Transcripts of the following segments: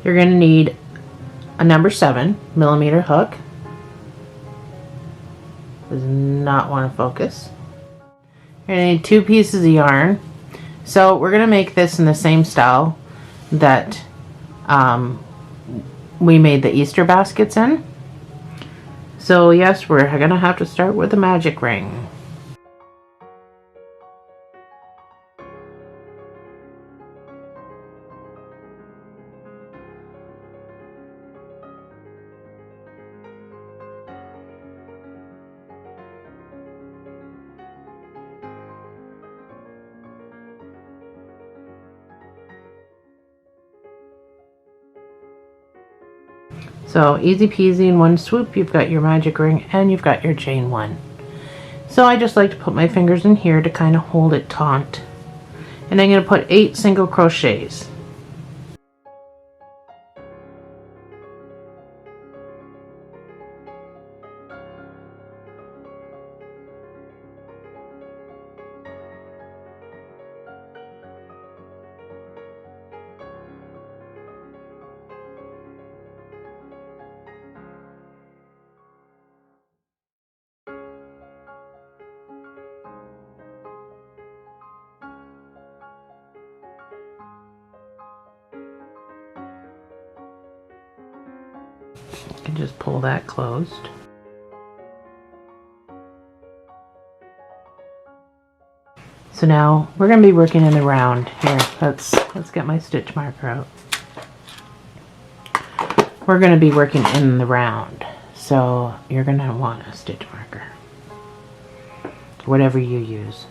You're going to need a number 7mm hook. Does not want to focus. You're going to need 2 pieces of yarn. So we're going to make this in the same style that we made the Easter baskets in. So yes, we're going to have to start with the magic ring. So easy peasy in one swoop, you've got your magic ring and you've got your chain 1. So I just like to put my fingers in here to kind of hold it taut. And I'm going to put 8 single crochets. You can just pull that closed. So now we're going to be working in the round. Here, let's get my stitch marker out. We're going to be working in the round. So you're going to want a stitch marker. Whatever you use.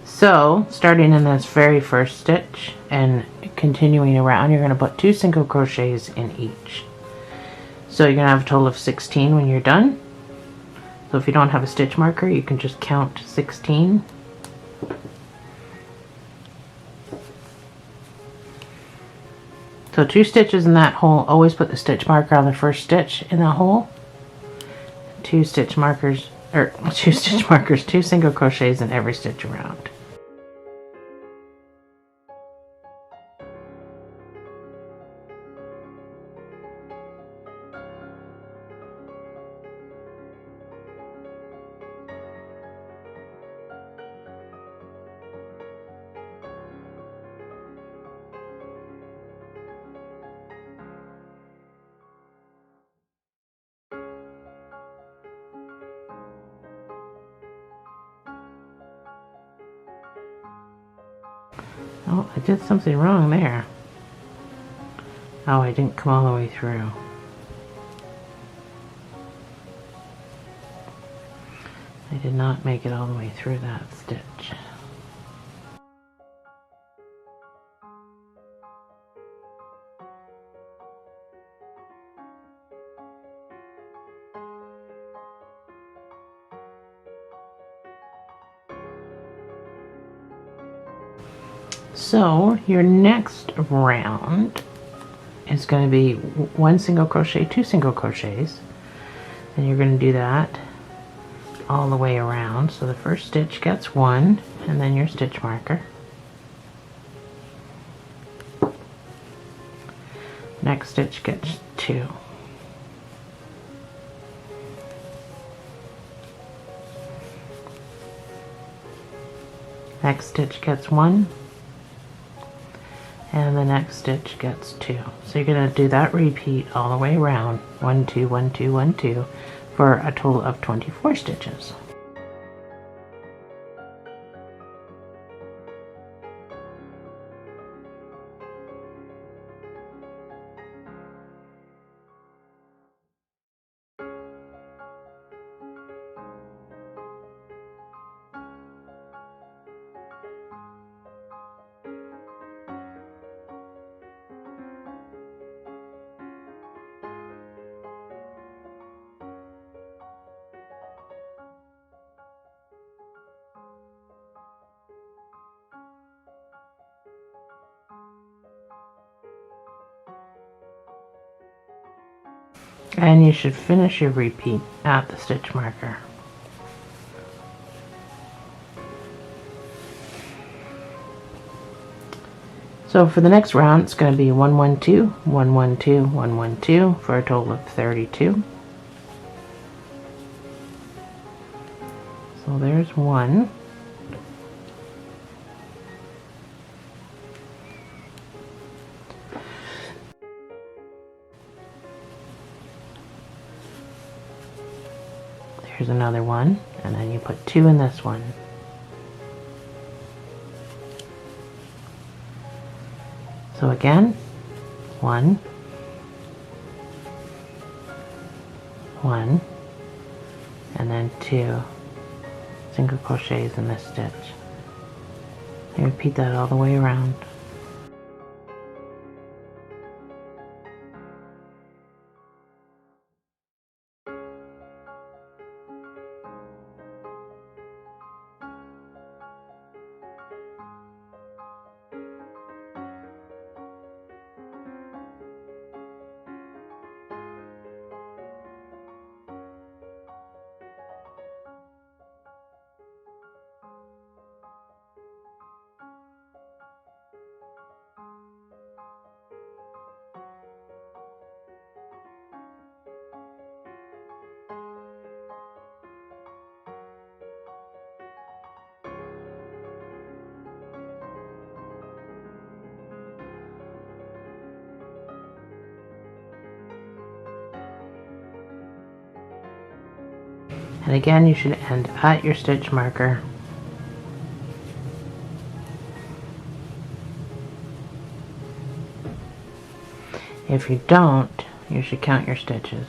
So starting in this very first stitch and continuing around, you're going to put 2 single crochets in each. So you're going to have a total of 16 when you're done. So if you don't have a stitch marker, you can just count 16. So 2 stitches in that hole. Always put the stitch marker on the first stitch in that hole. 2 stitch markers, or 2 stitch markers, 2 single crochets in every stitch around. Oh, I did something wrong there. Oh, I didn't come all the way through. I did not make it all the way through that stitch. So your next round is going to be 1 single crochet, 2 single crochets, and you're going to do that all the way around. So the first stitch gets 1, and then your stitch marker. Next stitch gets 2. Next stitch gets 1. And the next stitch gets 2. So you're going to do that repeat all the way around, 1 2 1 2 1 2, for a total of 24 stitches. And you should finish your repeat at the stitch marker. So for the next round, it's going to be 1 1 2 1 1 2 1 1 2 for a total of 32. So there's 1. There's another 1, and then you put 2 in this one. So again, 1, 1, and then 2 single crochets in this stitch. And repeat that all the way around. And again, you should end at your stitch marker. If you don't, you should count your stitches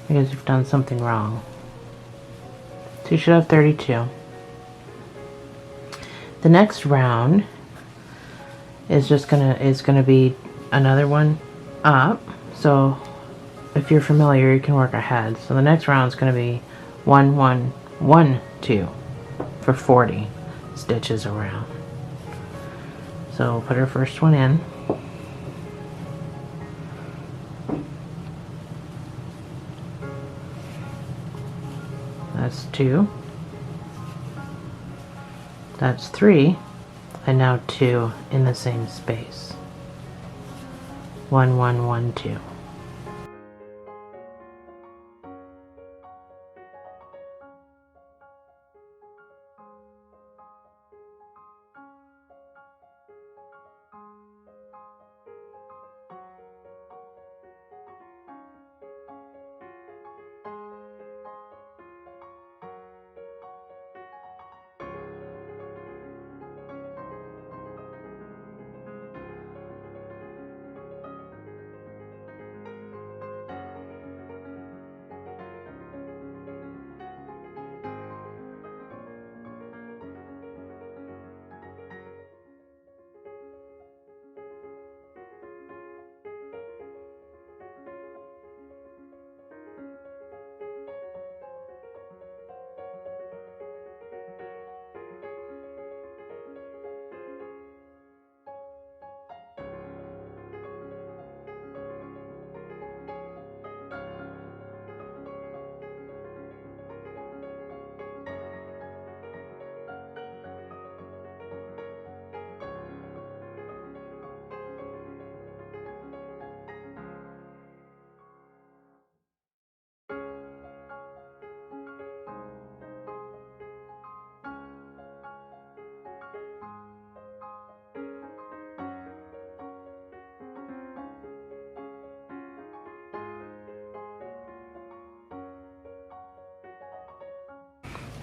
because you've done something wrong. So you should have 32. The next round is just gonna be another one up. So if you're familiar, you can work ahead. So the next round is going to be 1 1 1 2 for 40 stitches around. So we'll put our first one in. That's 2. That's 3. And now 2 in the same space. 1 1 1 2.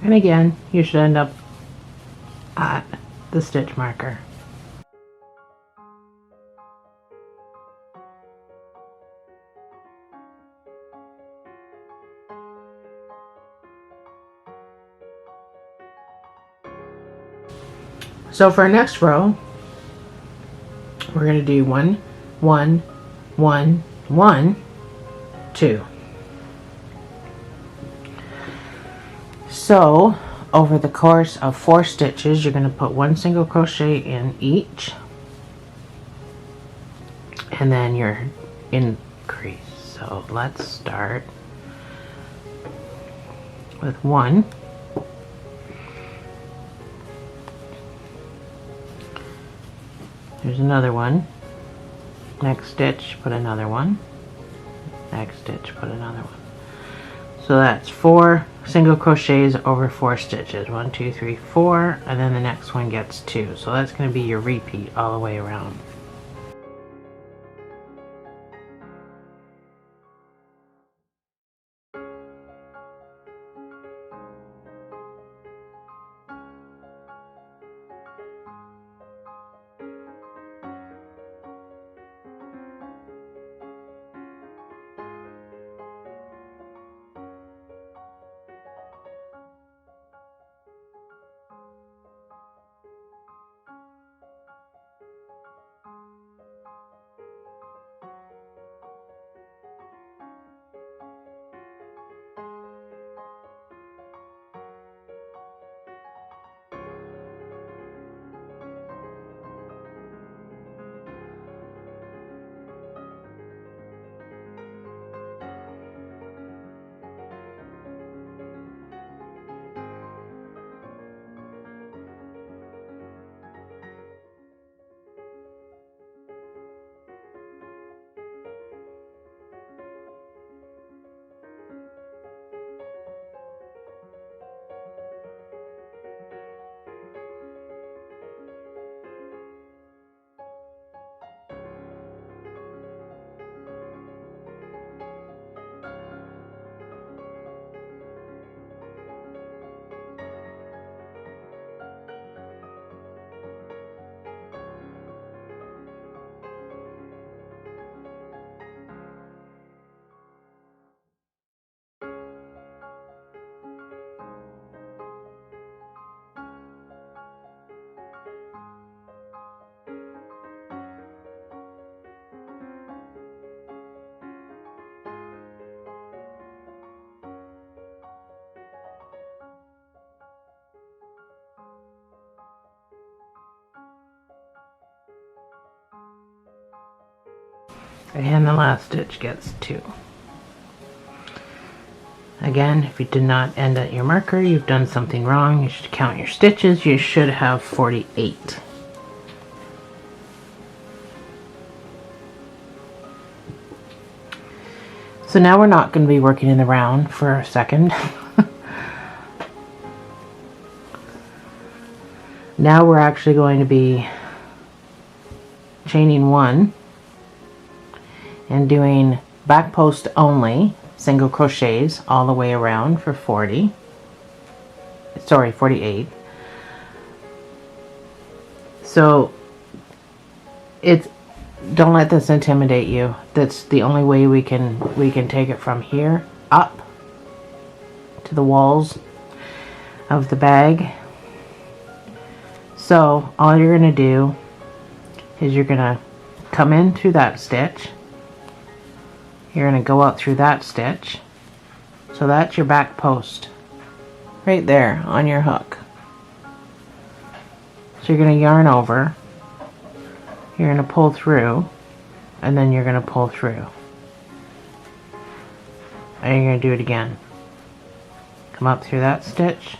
And again, you should end up at the stitch marker. So for our next row, we're going to do 1 1 1 1 2. So over the course of 4 stitches, you're going to put 1 single crochet in each, and then your increase. So let's start with 1. There's another one. Next stitch, put another one. Next stitch, put another one. So that's 4 single crochets over 4 stitches. 1, 2, 3, 4, and then the next one gets 2. So that's going to be your repeat all the way around. And the last stitch gets 2. Again, if you did not end at your marker, you've done something wrong. You should count your stitches. You should have 48. So now we're not going to be working in the round for a second. Now we're actually going to be chaining 1 and doing back post only single crochets all the way around for 48. So don't let this intimidate you. That's the only way we can take it from here up to the walls of the bag. So all you're going to do is you're going to come in through that stitch. You're going to go out through that stitch. So that's your back post right there on your hook. So you're going to yarn over. You're going to pull through, and then you're going to pull through. And you're going to do it again. Come up through that stitch,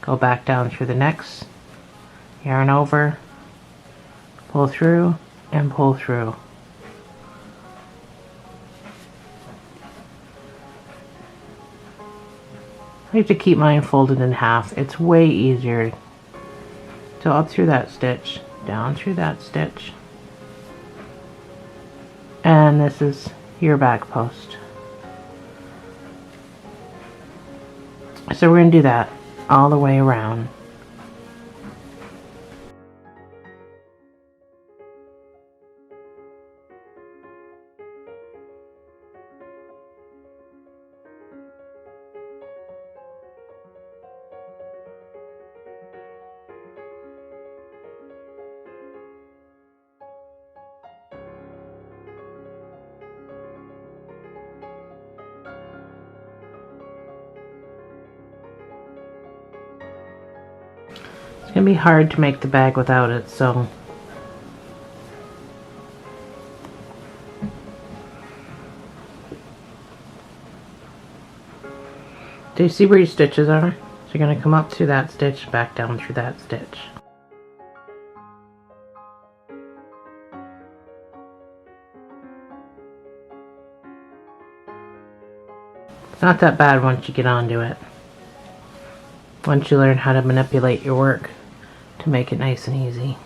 go back down through the next, yarn over, pull through, and pull through. I have to keep mine folded in half. It's way easier. So up through that stitch, down through that stitch, and this is your back post. So we're going to do that all the way around. It's going to be hard to make the bag without it, so do you see where your stitches are? So you're going to come up through that stitch, back down through that stitch. It's not that bad once you get onto it. Once you learn how to manipulate your work to make it nice and easy.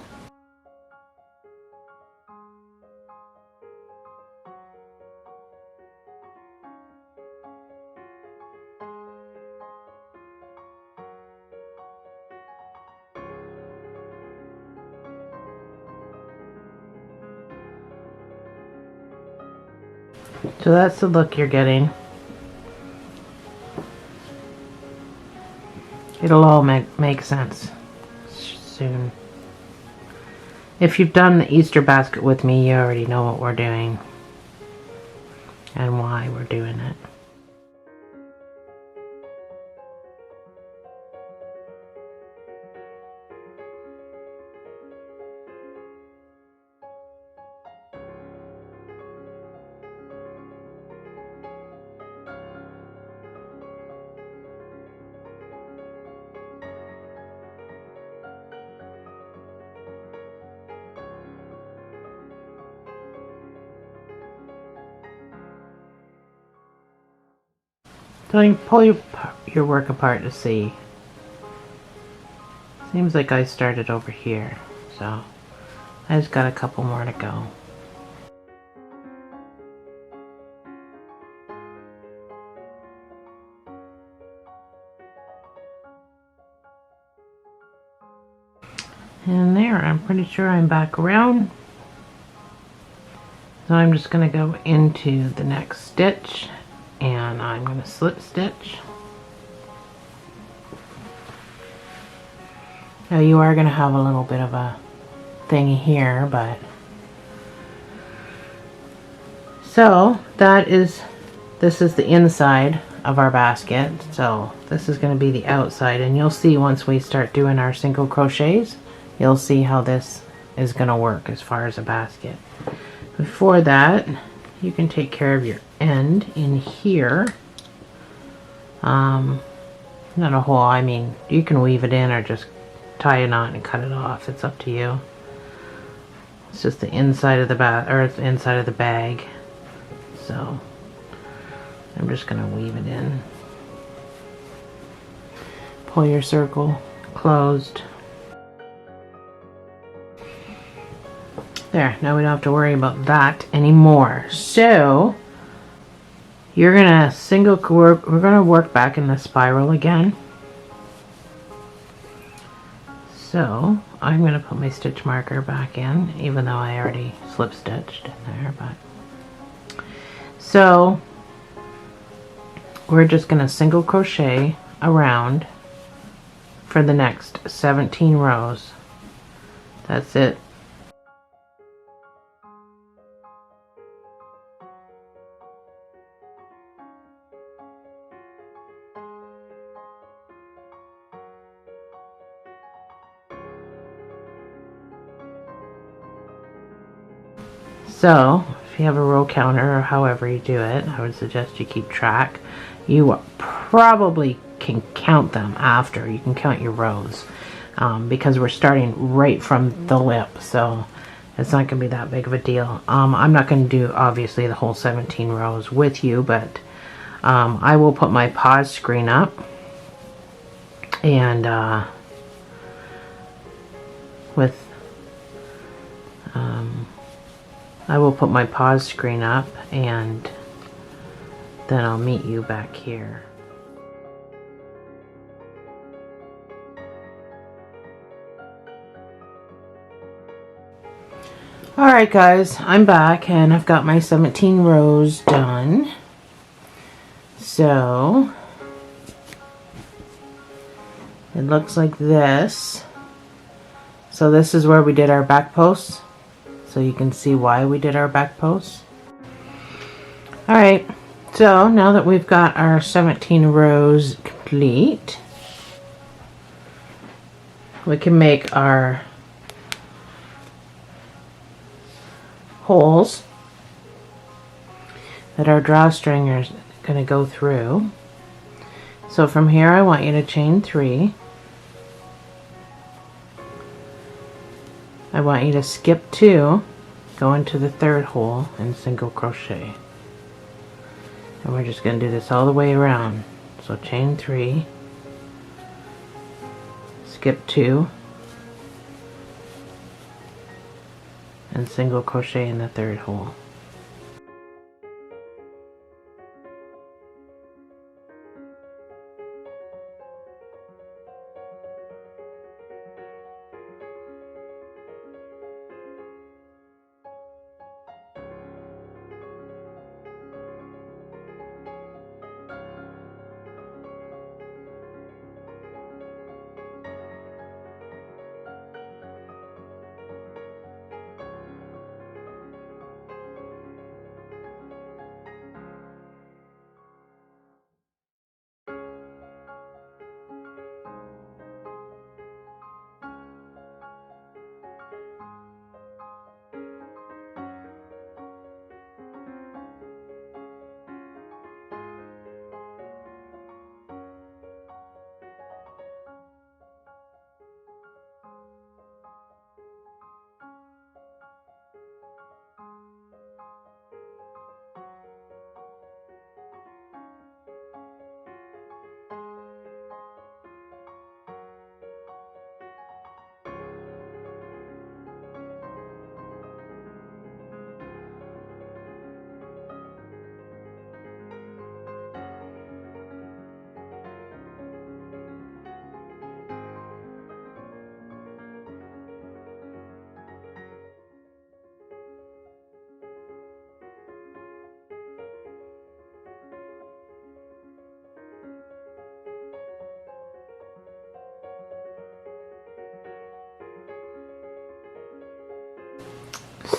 So that's the look you're getting. It'll all make sense soon. If you've done the Easter basket with me, you already know what we're doing and why we're doing it. So you pull your work apart to see. Seems like I started over here, so I just got a couple more to go. And there, I'm pretty sure I'm back around. So I'm just going to go into the next stitch and I'm going to slip stitch. Now you are going to have a little bit of a thing here, but so this is the inside of our basket. So this is going to be the outside, and you'll see once we start doing our single crochets, you'll see how this is going to work as far as a basket. Before that, you can take care of your end in here. Not a hole, I mean, you can weave it in or just tie a knot and cut it off. It's up to you. It's just the inside of the it's the inside of the bag. So I'm just gonna weave it in. Pull your circle closed. There, now we don't have to worry about that anymore. So you're gonna we're gonna work back in the spiral again. So I'm gonna put my stitch marker back in, even though I already slip stitched in there, but so we're just gonna single crochet around for the next 17 rows. That's it. So if you have a row counter or however you do it, I would suggest you keep track. You probably can count them after. You can count your rows because we're starting right from the lip, so it's not going to be that big of a deal. I'm not going to do obviously the whole 17 rows with you, but I will put my pause screen up and I will put my pause screen up and then I'll meet you back here. Alright guys, I'm back and I've got my 17 rows done. So it looks like this. So this is where we did our back posts. So you can see why we did our back posts. Alright, so now that we've got our 17 rows complete, we can make our holes that our drawstring is going to go through. So from here I want you to chain 3. I want you to skip 2, go into the third hole and single crochet. And we're just going to do this all the way around. So chain 3, skip 2, and single crochet in the third hole.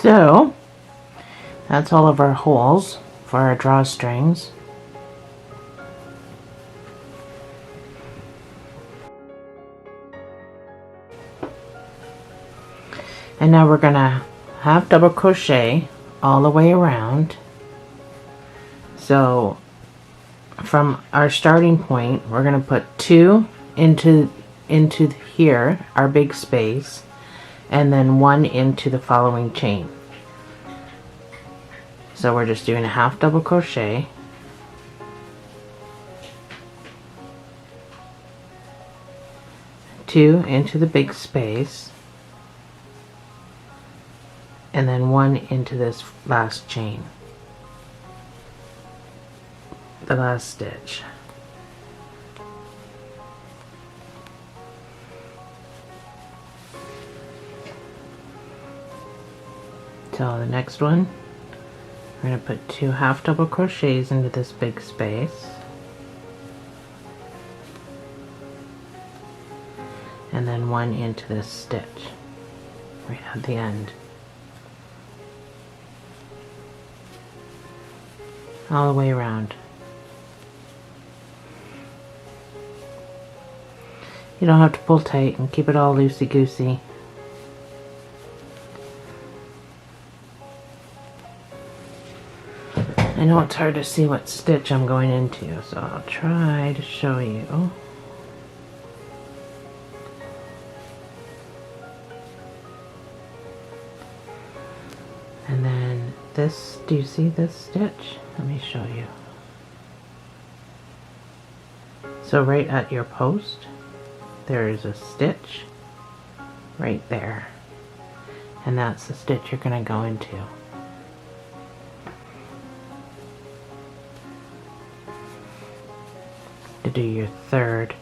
So that's all of our holes for our drawstrings. And now we're gonna half double crochet all the way around. So from our starting point, we're gonna put 2 into here, our big space, and then 1 into the following chain. So we're just doing a half double crochet, two into the big space, and then 1 into this last chain, the last stitch. So the next one, we're going to put 2 half double crochets into this big space, and then 1 into this stitch right at the end, all the way around. You don't have to pull tight, and keep it all loosey-goosey. I know it's hard to see what stitch I'm going into, so I'll try to show you. And then this, do you see this stitch? Let me show you. So right at your post, there is a stitch right there. And that's the stitch you're going to go into. To do your third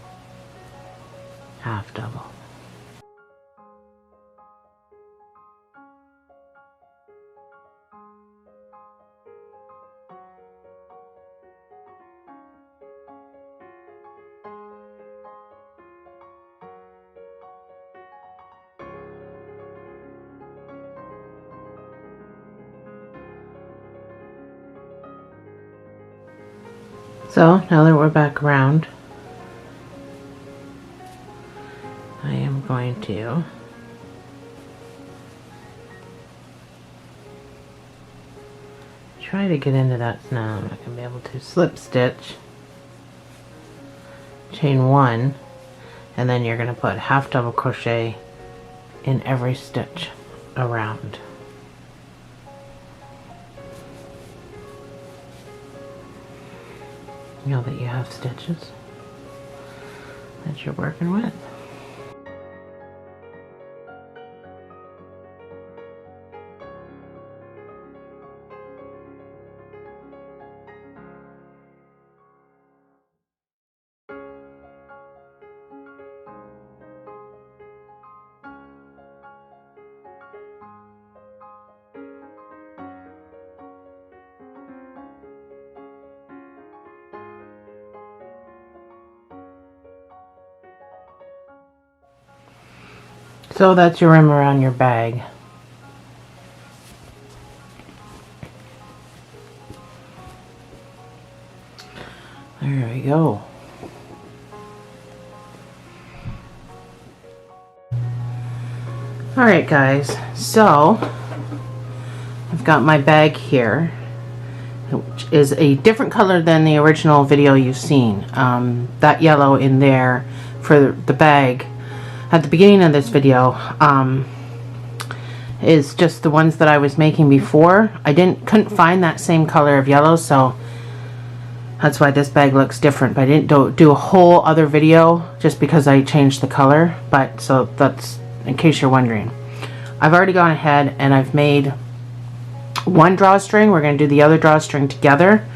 half double. So now that we're back around, I am going to try to get into that. Now I'm not going to be able to slip stitch, chain 1, and then you're going to put half double crochet in every stitch around. Now that you have stitches that you're working with. So that's your rim around your bag. There we go. Alright guys, so I've got my bag here, which is a different color than the original video you've seen. That yellow in there for the bag at the beginning of this video is just the ones that I was making before. I couldn't find that same color of yellow, so that's why this bag looks different. But I didn't do a whole other video just because I changed the color. But so that's in case you're wondering. I've already gone ahead and I've made one drawstring. We're going to do the other drawstring together.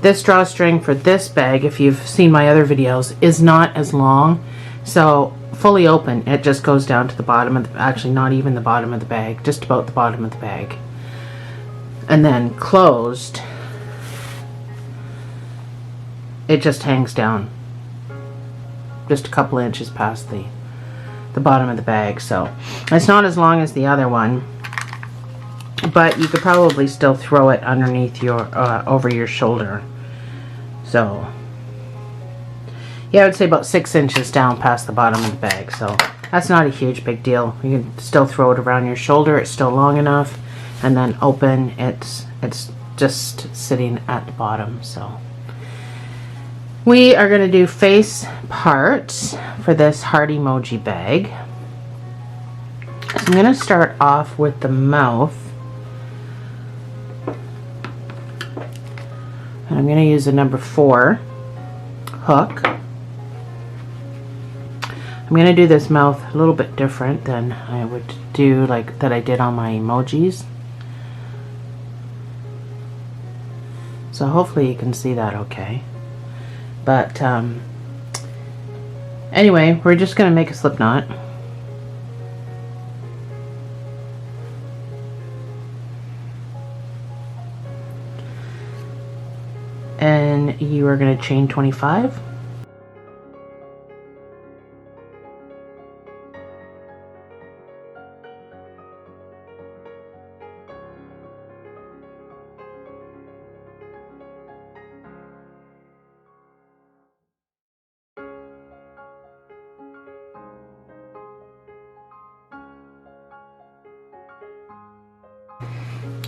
This drawstring for this bag, if you've seen my other videos, is not as long. So fully open, it just goes down to the bottom of the, actually not even the bottom of the bag, just about the bottom of the bag. And then closed, it just hangs down just a couple inches past the bottom of the bag. So it's not as long as the other one, but you could probably still throw it underneath your over your shoulder. So yeah, I would say about 6 inches down past the bottom of the bag. So that's not a huge big deal. You can still throw it around your shoulder. It's still long enough. And then open, it's just sitting at the bottom. So we are going to do face parts for this heart emoji bag. So I'm going to start off with the mouth. And I'm going to use a number 4 hook. I'm going to do this mouth a little bit different than I would do, like that I did on my emojis. So hopefully you can see that okay. But anyway, we're just going to make a slip knot. And you are going to chain 25.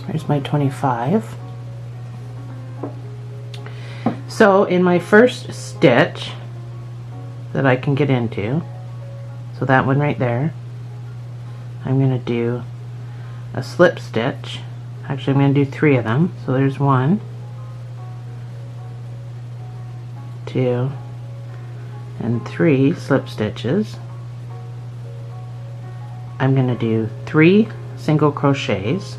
There's my 25. So in my first stitch that I can get into, so that one right there, I'm going to do a slip stitch. Actually, I'm going to do 3 of them. So there's 1, 2, and 3 slip stitches. I'm going to do 3 single crochets.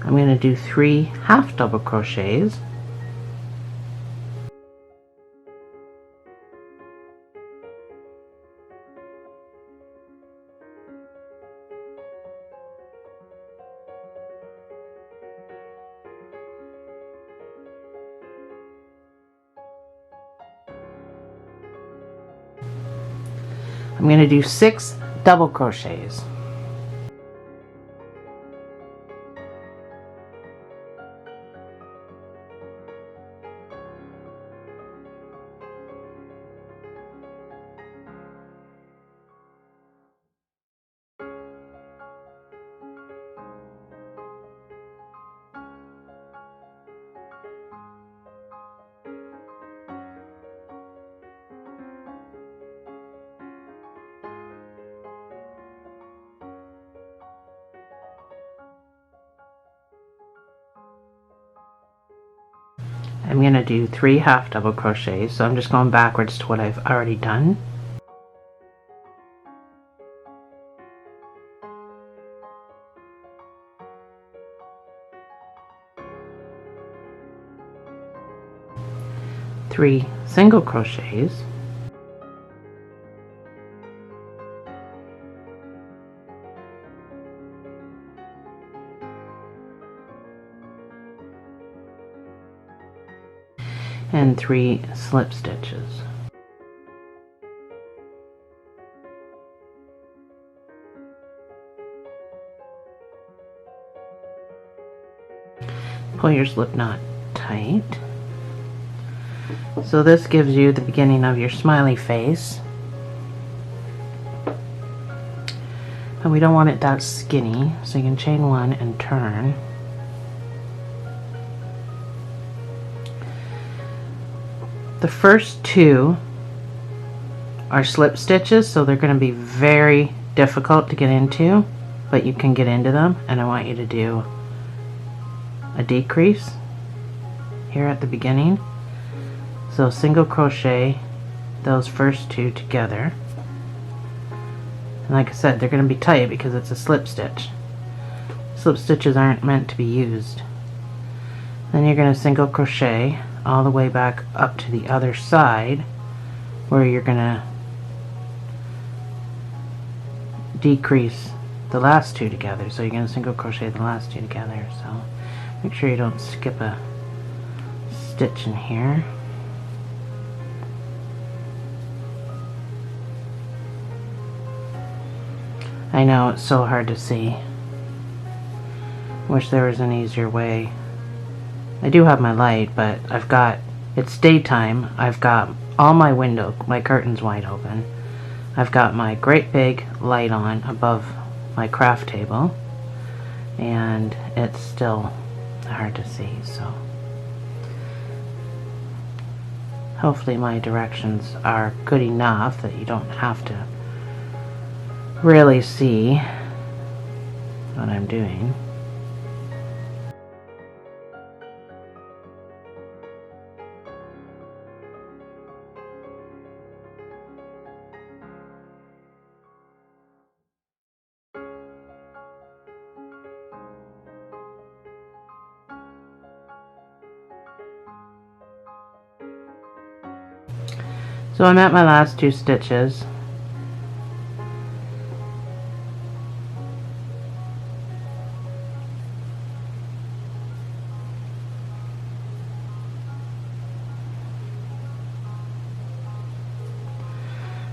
I'm going to do 3 half double crochets. I'm going to do 6 double crochets. I'm going to do 3 half double crochets, so I'm just going backwards to what I've already done. Three single crochets, and 3 slip stitches. Pull your slip knot tight. So this gives you the beginning of your smiley face. And we don't want it that skinny, so you can chain 1 and turn. The first 2 are slip stitches, so they're going to be very difficult to get into, but you can get into them, and I want you to do a decrease here at the beginning. So single crochet those first 2 together. And like I said, they're going to be tight because it's a slip stitch. Slip stitches aren't meant to be used. Then you're going to single crochet all the way back up to the other side, where you're going to decrease the last 2 together. So you're going to single crochet the last 2 together. So make sure you don't skip a stitch in here. I know it's so hard to see. Wish there was an easier way. I do have my light, but it's daytime. I've got all my curtains wide open. I've got my great big light on above my craft table, and it's still hard to see, so hopefully my directions are good enough that you don't have to really see what I'm doing. So I'm at my last 2 stitches.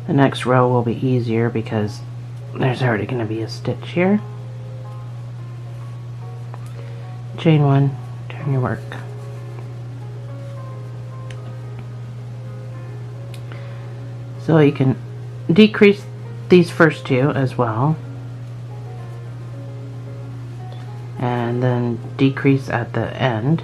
The next row will be easier because there's already going to be a stitch here. Chain 1, turn your work. So you can decrease these first 2 as well, and then decrease at the end.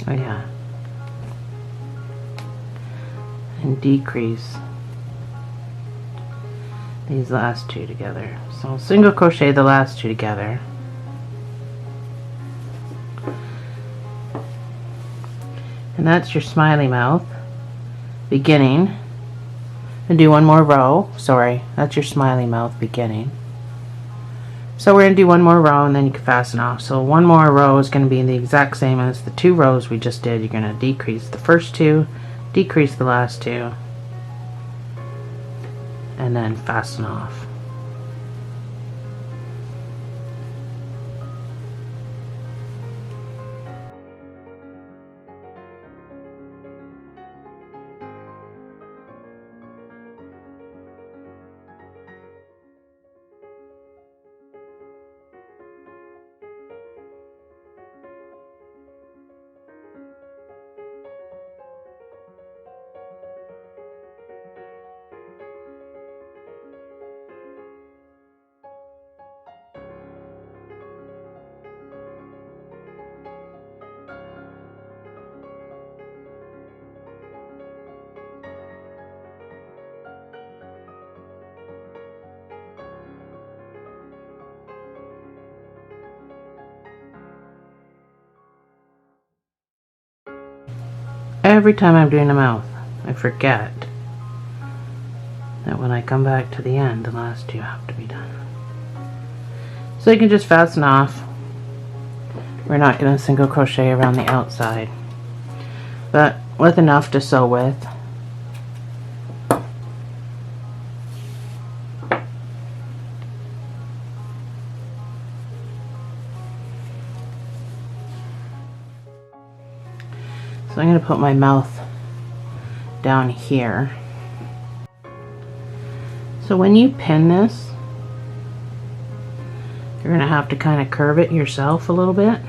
Oh yeah. And decrease these last 2 together. So single crochet the last 2 together. And that's your smiley mouth beginning. And do 1 more row. Sorry, that's your smiley mouth beginning. So we're going to do 1 more row and then you can fasten off. So 1 more row is going to be the exact same as the 2 rows we just did. You're going to decrease the first 2, decrease the last 2, and then fasten off. every time I'm doing the mouth, I forget that when I come back to the end, the last two have to be done. So you can just fasten off. We're not going to single crochet around the outside, but with enough to sew with. So I'm going to put my mouth down here. So when you pin this, you're going to have to kind of curve it yourself a little bit.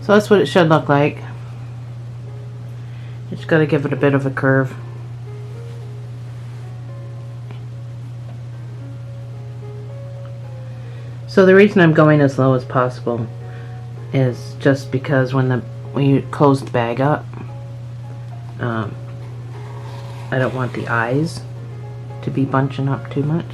So that's what it should look like. Just got to give it a bit of a curve. So the reason I'm going as low as possible is just because when you close the bag up, I don't want the eyes to be bunching up too much.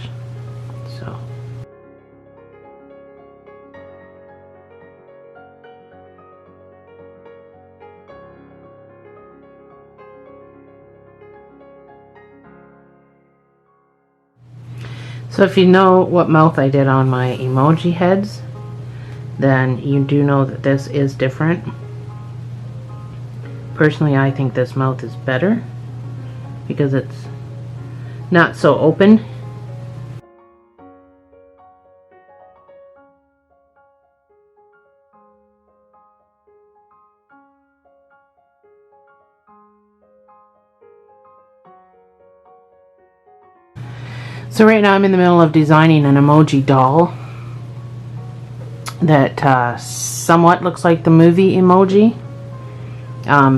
So if you know what mouth I did on my emoji heads, then you do know that this is different. Personally, I think this mouth is better because it's not so open. So right now I'm in the middle of designing an emoji doll that somewhat looks like the movie Emoji,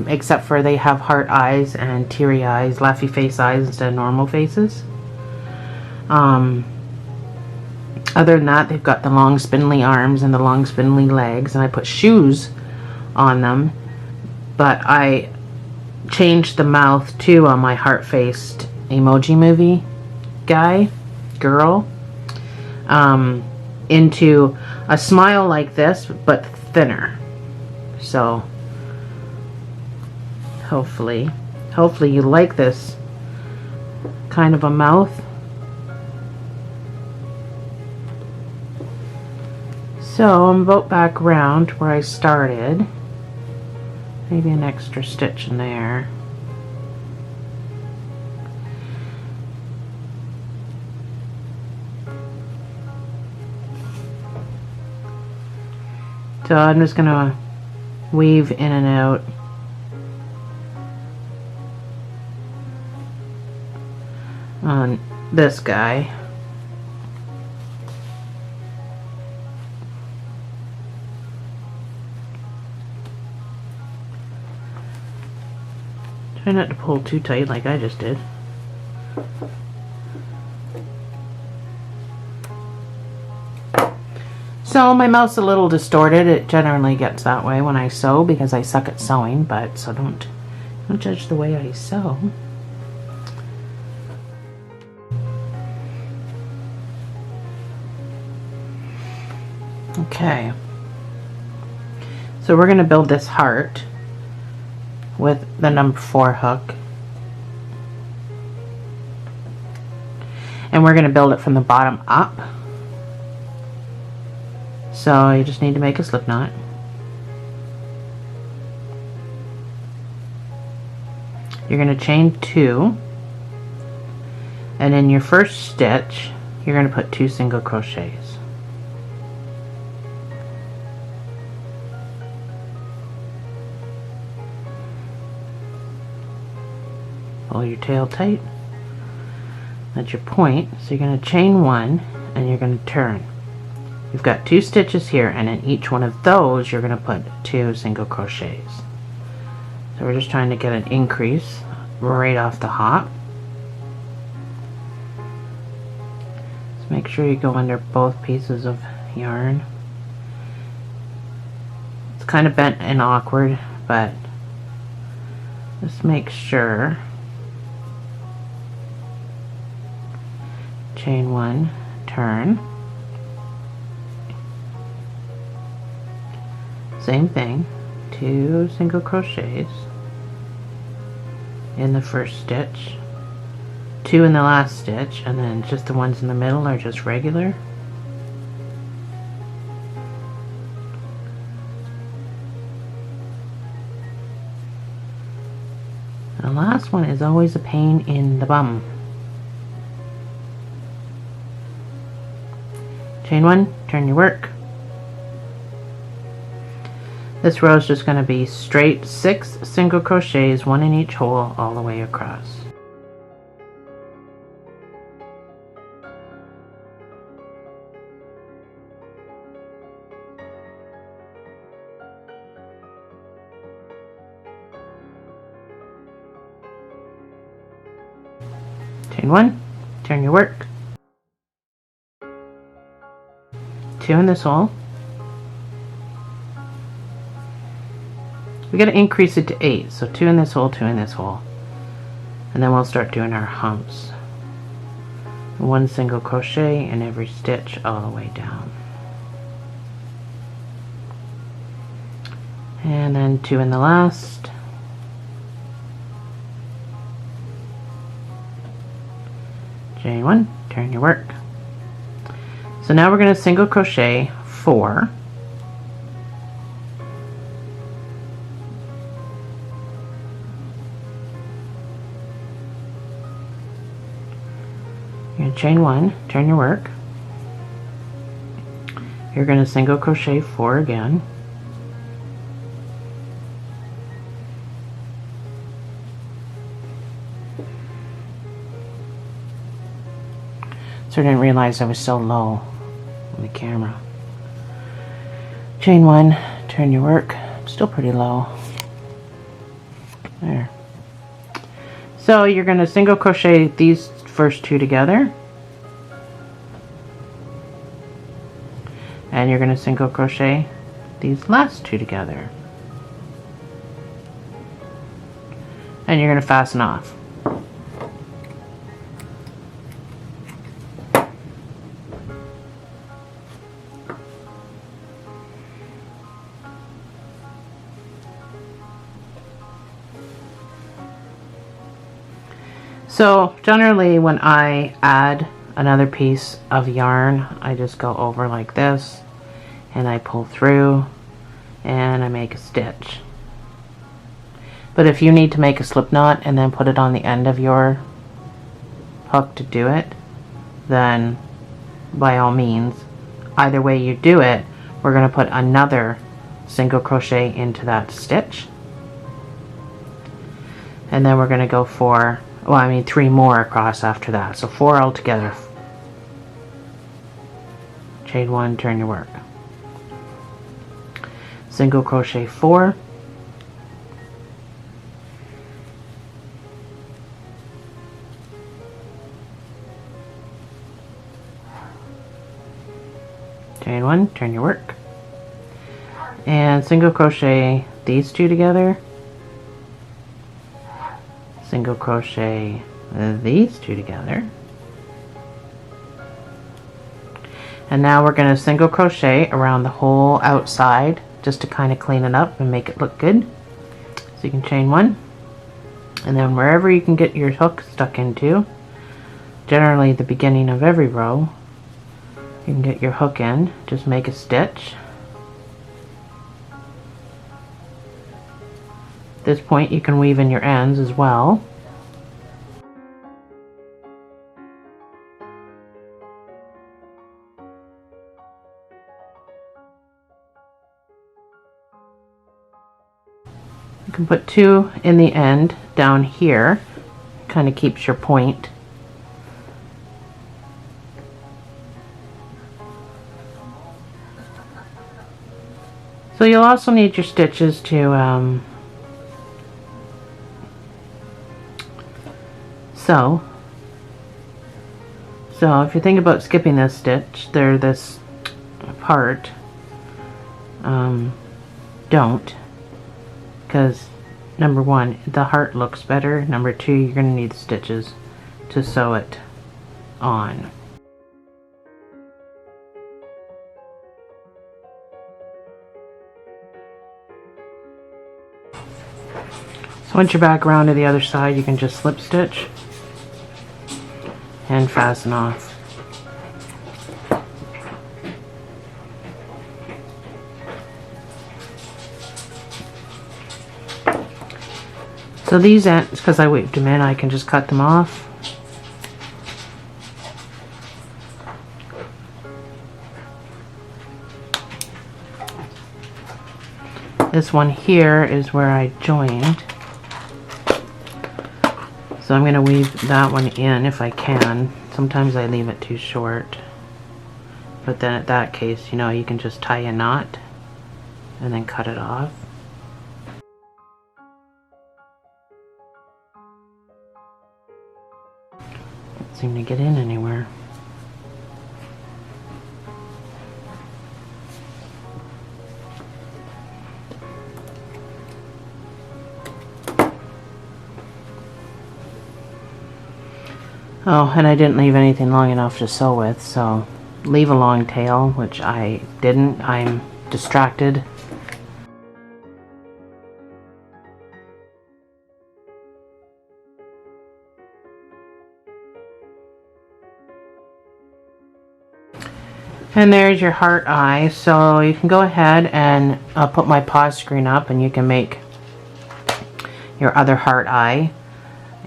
except for they have heart eyes and teary eyes, laughy face eyes instead of normal faces. Other than that, they've got the long spindly arms and the long spindly legs, and I put shoes on them, but I changed the mouth too on my heart-faced Emoji movie girl, into a smile like this but thinner. So hopefully you like this kind of a mouth. So I'm about back around where I started, maybe an extra stitch in there. So I'm just going to weave in and out. On this guy. Try not to pull too tight like I just did. So my mouth's a little distorted. It generally gets that way when I sew because I suck at sewing, but so don't judge the way I sew. Okay. So we're going to build this heart with the number 4 hook. And we're going to build it from the bottom up. So you just need to make a slip knot. You're going to chain 2, and in your first stitch you're going to put 2 single crochets. Pull your tail tight. That's your point. So you're going to chain 1 and you're going to turn. You've got 2 stitches here, and in each one of those you're going to put 2 single crochets. So we're just trying to get an increase right off the hop. Just make sure you go under both pieces of yarn. It's kind of bent and awkward, but just make sure. Chain 1, turn. Same thing, 2 single crochets in the first stitch, 2 in the last stitch, and then just the ones in the middle are just regular. The last one is always a pain in the bum. Chain 1, turn your work. This row is just going to be straight 6 single crochets, 1 in each hole, all the way across. Chain 1, turn your work. 2 in this hole. We got to increase it to 8, so 2 in this hole, 2 in this hole, and then we'll start doing our humps. 1 single crochet in every stitch all the way down, and then 2 in the last, chain 1, turn your work. So now we're going to single crochet 4. You're going to chain 1, turn your work. You're going to single crochet 4 again. So I didn't realize I was so low on the camera. Chain 1, turn your work. I'm still pretty low. There. So you're going to single crochet these first 2 together, and you're going to single crochet these last 2 together, and you're going to fasten off. So generally when I add another piece of yarn, I just go over like this and I pull through and I make a stitch. But if you need to make a slip knot and then put it on the end of your hook to do it, then by all means, either way you do it, we're going to put another single crochet into that stitch, and then we're going to go for 3 more across after that, so 4 altogether. Chain 1, turn your work. Single crochet 4. Chain 1, turn your work. And single crochet these 2 together. Single crochet these 2 together, and now we're going to single crochet around the whole outside just to kind of clean it up and make it look good. So you can chain 1, and then wherever you can get your hook stuck into, generally the beginning of every row, you can get your hook in, just make a stitch. At this point you can weave in your ends as well. You can put 2 in the end down here, kind of keeps your point. So you'll also need your stitches to sew. So if you think about skipping this stitch, this part, don't, because number 1, the heart looks better. Number 2, you're going to need the stitches to sew it on. Once you're back around to the other side, you can just slip stitch and fasten off. So these ends, because I weaved them in, I can just cut them off. This one here is where I joined. So I'm going to weave that one in if I can. Sometimes I leave it too short. But then at that case, you know, you can just tie a knot and then cut it off. Doesn't seem to get in anywhere. Oh, and I didn't leave anything long enough to sew with, so leave a long tail, which I didn't. I'm distracted. And there's your heart eye. So you can go ahead and I'll put my pause screen up and you can make your other heart eye.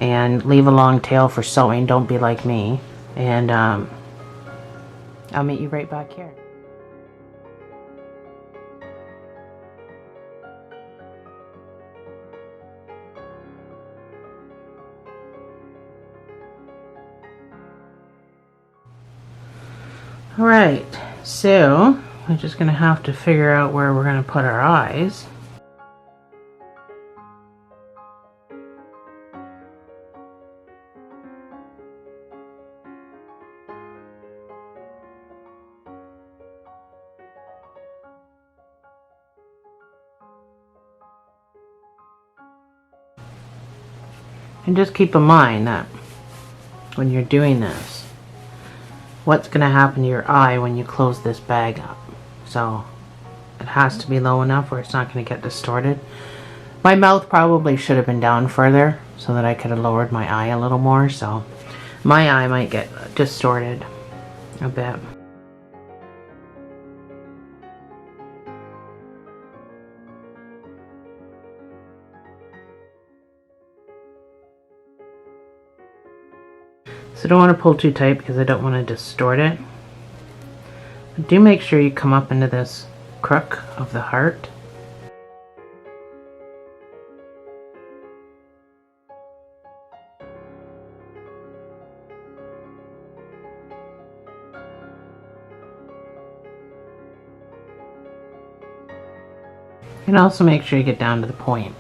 And leave a long tail for sewing. Don't be like me. And I'll meet you right back here. Alright, so we're just going to have to figure out where we're going to put our eyes. And just keep in mind that when you're doing this, what's going to happen to your eye when you close this bag up. So it has to be low enough where it's not going to get distorted. My mouth probably should have been down further so that I could have lowered my eye a little more. So my eye might get distorted a bit. So I don't want to pull too tight because I don't want to distort it. But do make sure you come up into this crook of the heart. And also make sure you get down to the point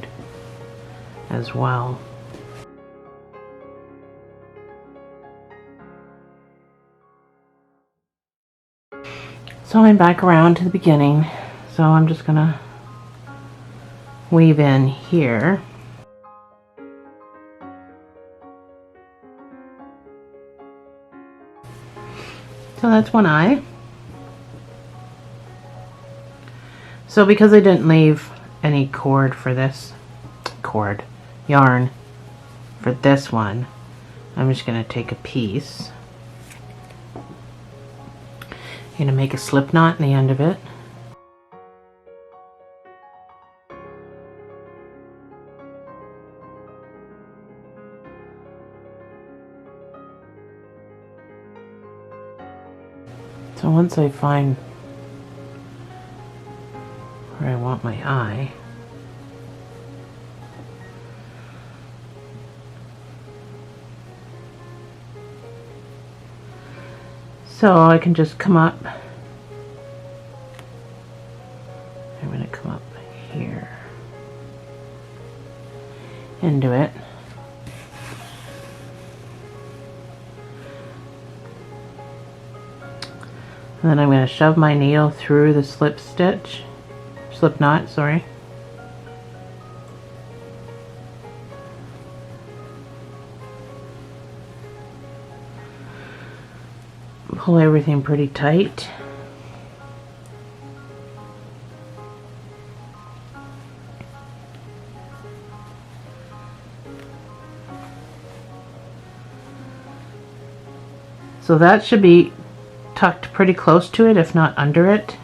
as well. So I'm back around to the beginning, so I'm just gonna weave in here. So that's one eye. So because I didn't leave any cord for this, yarn for this one, I'm just gonna take a piece. I'm going to make a slip knot in the end of it. So once I find where I want my eye, so I can just come up. I'm going to come up here into it. And then I'm going to shove my needle through the slip knot, sorry. Pull everything pretty tight. So that should be tucked pretty close to it, if not under it.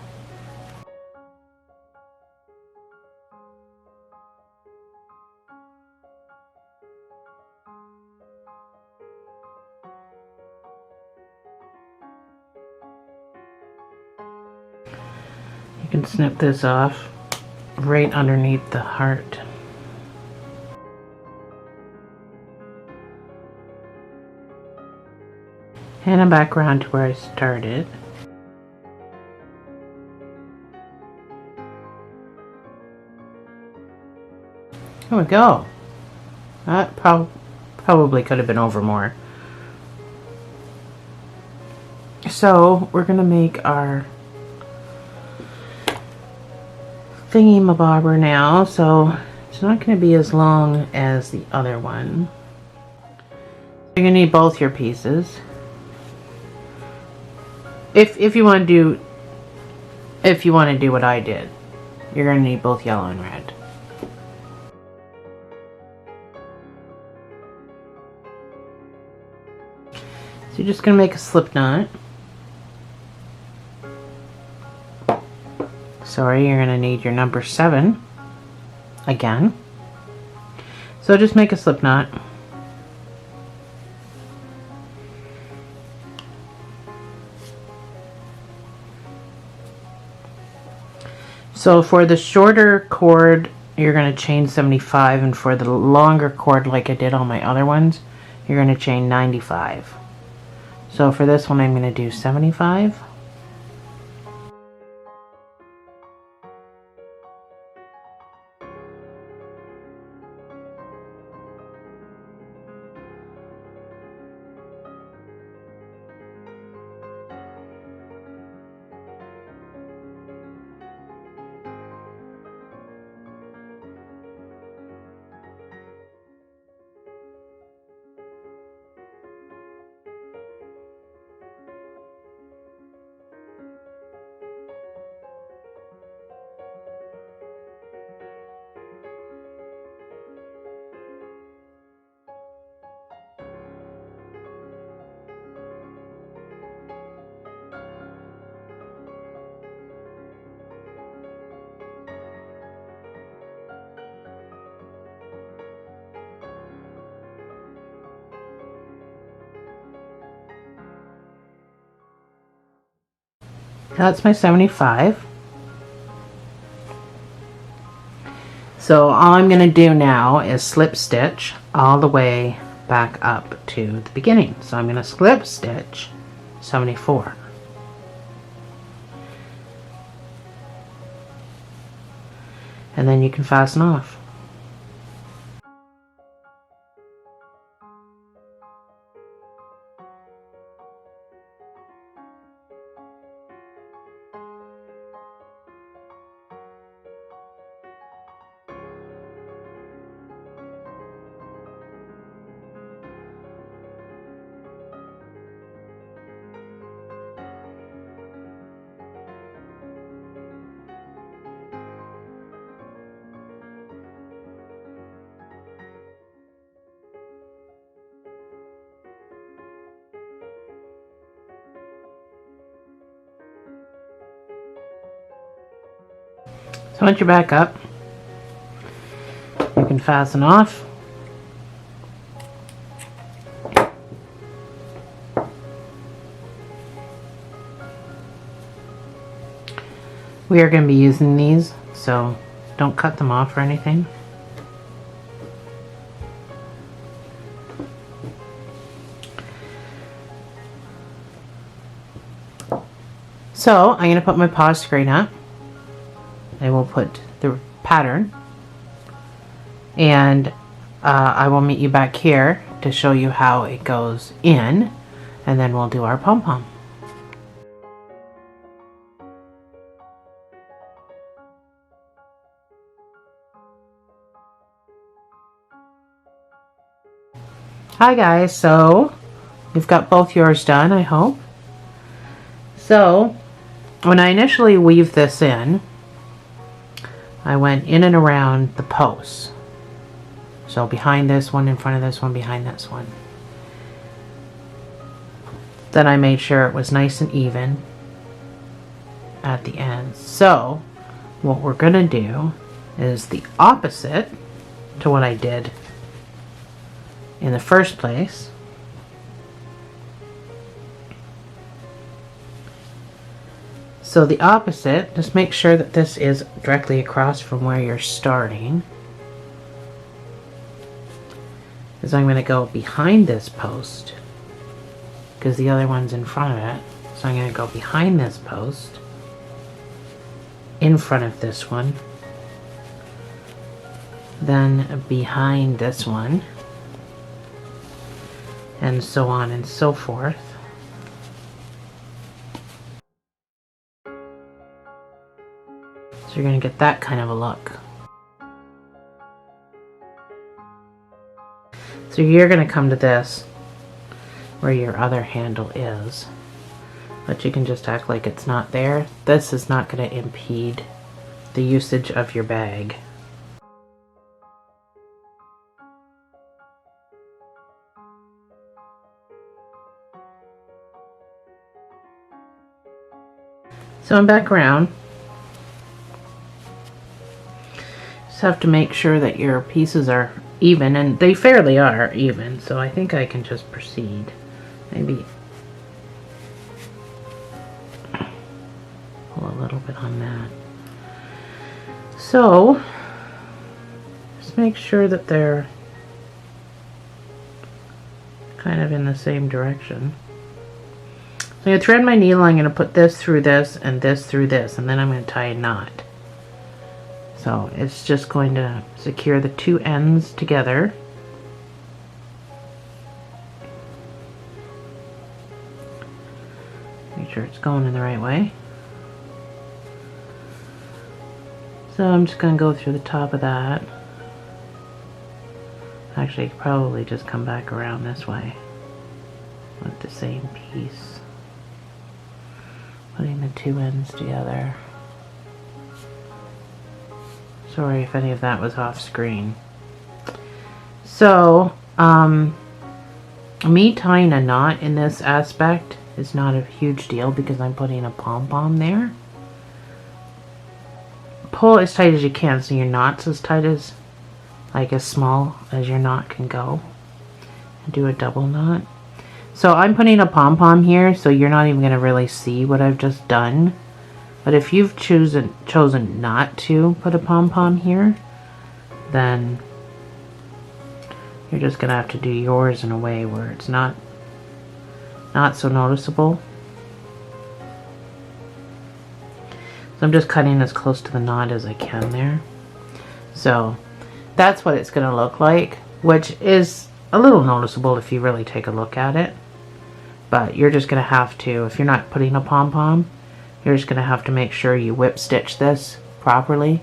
You can snip this off right underneath the heart. And I'm back around to where I started. There we go. That probably could have been over more. So we're gonna make our thingy-mabobber now, so it's not going to be as long as the other one. You're going to need both your pieces. If you want to do what I did, you're going to need both yellow and red. So you're just going to make a slip knot. Sorry, you're going to need your number 7 again. So just make a slip knot. So for the shorter cord, you're going to chain 75, and for the longer cord, like I did on my other ones, you're going to chain 95. So for this one, I'm going to do 75. That's my 75. So all I'm going to do now is slip stitch all the way back up to the beginning. So I'm going to slip stitch 74. And then you can fasten off. So once you're back up, you can fasten off. We are going to be using these, so don't cut them off or anything. So I'm going to put my pause screen up. I will put the pattern, and I will meet you back here to show you how it goes in, and then we'll do our pom-pom. Hi guys, so you've got both yours done, I hope. So when I initially weaved this in, I went in and around the posts. So behind this one, in front of this one, behind this one. Then I made sure it was nice and even at the ends. So what we're gonna do is the opposite to what I did in the first place. So the opposite, just make sure that this is directly across from where you're starting. Is I'm going to go behind this post because the other one's in front of it. So I'm going to go behind this post, in front of this one, then behind this one, and so on and so forth. So you're going to get that kind of a look. So you're going to come to this where your other handle is, but you can just act like it's not there. This is not going to impede the usage of your bag. So I'm back around. Just have to make sure that your pieces are even, and they fairly are even, so I think I can just proceed. Maybe pull a little bit on that. So just make sure that they're kind of in the same direction. So I'm going to thread my needle. I'm going to put this through this and this through this, and then I'm going to tie a knot. So it's just going to secure the two ends together. Make sure it's going in the right way. So I'm just going to go through the top of that. Actually, I could probably just come back around this way with the same piece. Putting the two ends together. Sorry if any of that was off screen. So, me tying a knot in this aspect is not a huge deal because I'm putting a pom-pom there. Pull as tight as you can so your knot's as tight as, like as small as your knot can go. And do a double knot. So I'm putting a pom-pom here, so you're not even going to really see what I've just done. But if you've chosen not to put a pom-pom here, then you're just going to have to do yours in a way where it's not so noticeable. So I'm just cutting as close to the knot as I can there. So that's what it's going to look like, which is a little noticeable if you really take a look at it. But you're just going to have to, if you're not putting a pom-pom, you're just going to have to make sure you whip stitch this properly.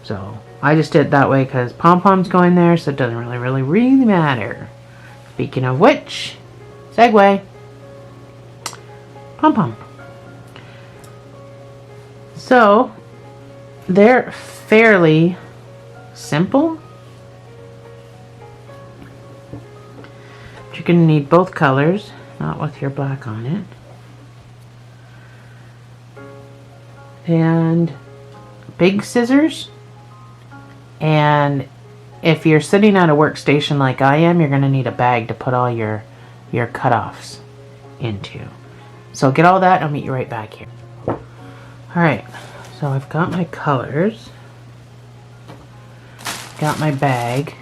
So I just did it that way because pom-pom's going there, so it doesn't really matter. Speaking of which, segue. Pom-pom. So they're fairly simple. But you're going to need both colors, not with your black on it. And big scissors, and if you're sitting at a workstation like I am, you're going to need a bag to put all your cutoffs into. So get all that, I'll meet you right back here. Alright, so I've got my colors, got my bag,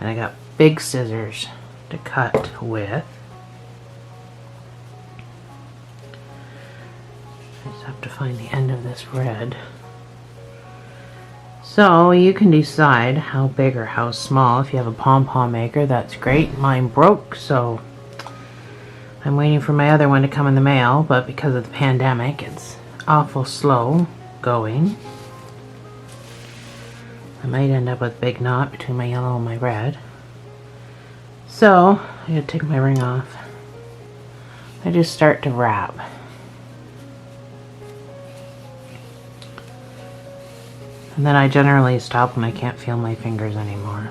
and I got big scissors to cut with. Have to find the end of this red. So you can decide how big or how small. If you have a pom-pom maker, that's great. Mine broke, so I'm waiting for my other one to come in the mail, but because of the pandemic, it's awful slow going. I might end up with a big knot between my yellow and my red. So I gotta take my ring off. I just start to wrap. And then I generally stop when I can't feel my fingers anymore.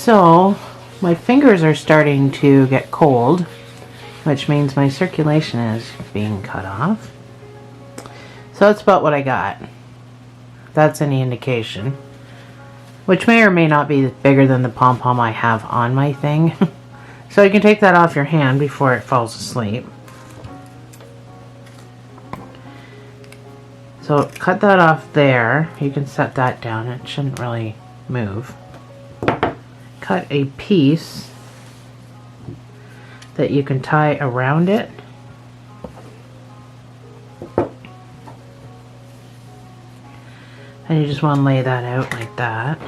So my fingers are starting to get cold, which means my circulation is being cut off. So that's about what I got. That's any indication. Which may or may not be bigger than the pom-pom I have on my thing. So you can take that off your hand before it falls asleep. So cut that off there. You can set that down. It shouldn't really move. Cut a piece that you can tie around it. And you just want to lay that out like that,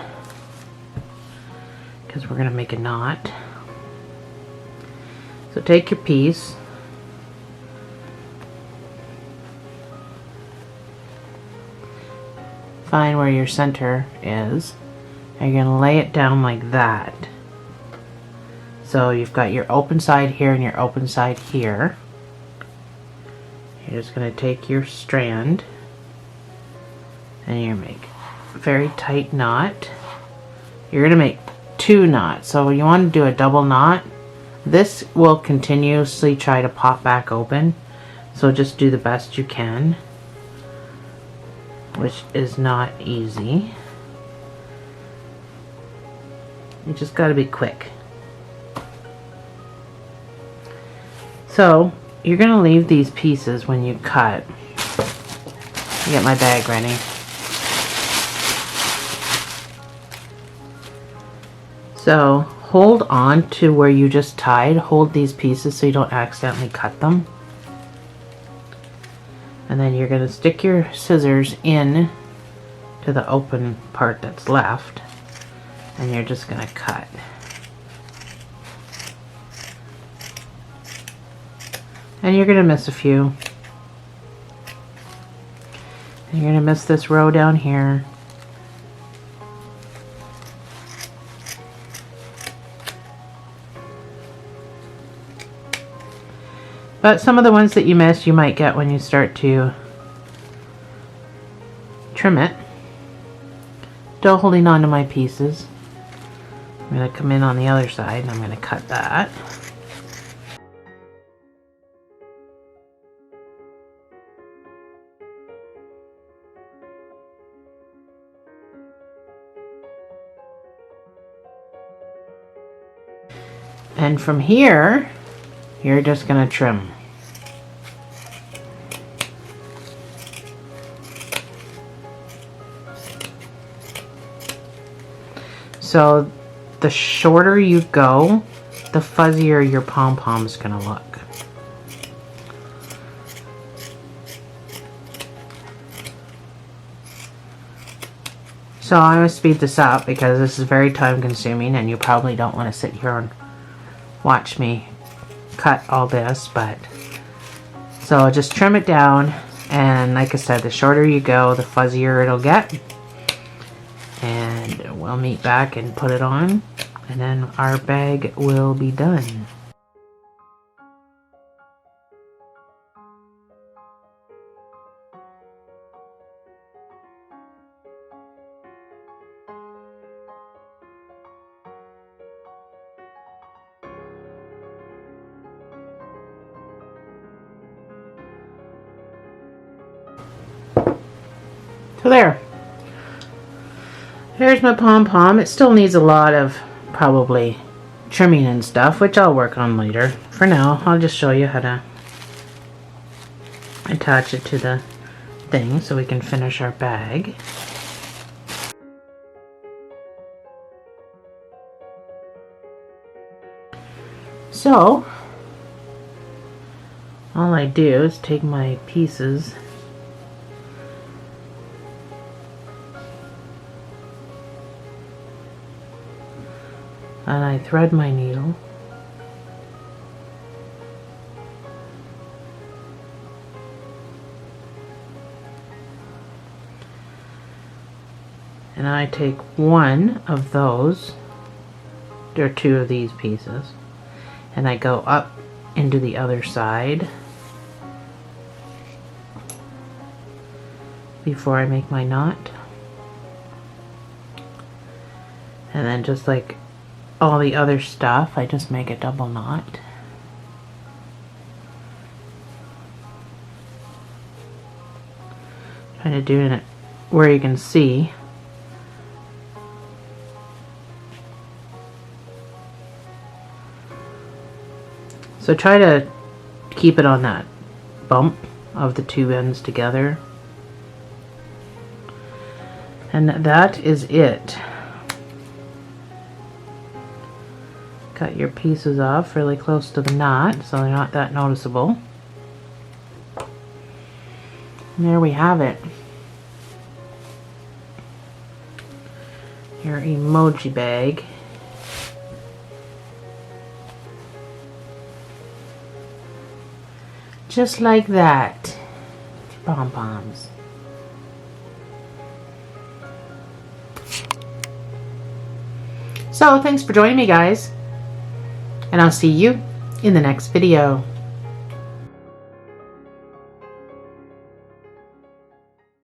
because we're going to make a knot. So take your piece, find where your center is, and you're going to lay it down like that. So you've got your open side here and your open side here. You're just going to take your strand and you make a very tight knot. You're going to make 2 knots. So you want to do a double knot. This will continuously try to pop back open. So just do the best you can, which is not easy. You just got to be quick. So you're going to leave these pieces when you cut. Get my bag ready. So hold on to where you just tied. Hold these pieces so you don't accidentally cut them. And then you're going to stick your scissors in to the open part that's left. And you're just going to cut. And you're going to miss a few. And you're going to miss this row down here. But some of the ones that you miss, you might get when you start to trim it. Still holding on to my pieces. I'm going to come in on the other side and I'm going to cut that. And from here, you're just going to trim. So the shorter you go, the fuzzier your pom-pom is going to look. So I'm going to speed this up because this is very time consuming and you probably don't want to sit here and watch me cut all this, but so just trim it down, and like I said, the shorter you go, the fuzzier it'll get. And we'll meet back and put it on, and then our bag will be done. So there's my pom-pom. It still needs a lot of probably trimming and stuff, which I'll work on later. For now, I'll just show you how to attach it to the thing so we can finish our bag. So all I do is take my pieces and I thread my needle. And I take one of those, or 2 of these pieces, and I go up into the other side before I make my knot. And then just like all the other stuff, I just make a double knot. Trying to do it where you can see. So try to keep it on that bump of the two ends together. And that is it. Cut your pieces off really close to the knot so they're not that noticeable. And there we have it. Your emoji bag. Just like that. Pom-poms. So, thanks for joining me, guys. And I'll see you in the next video.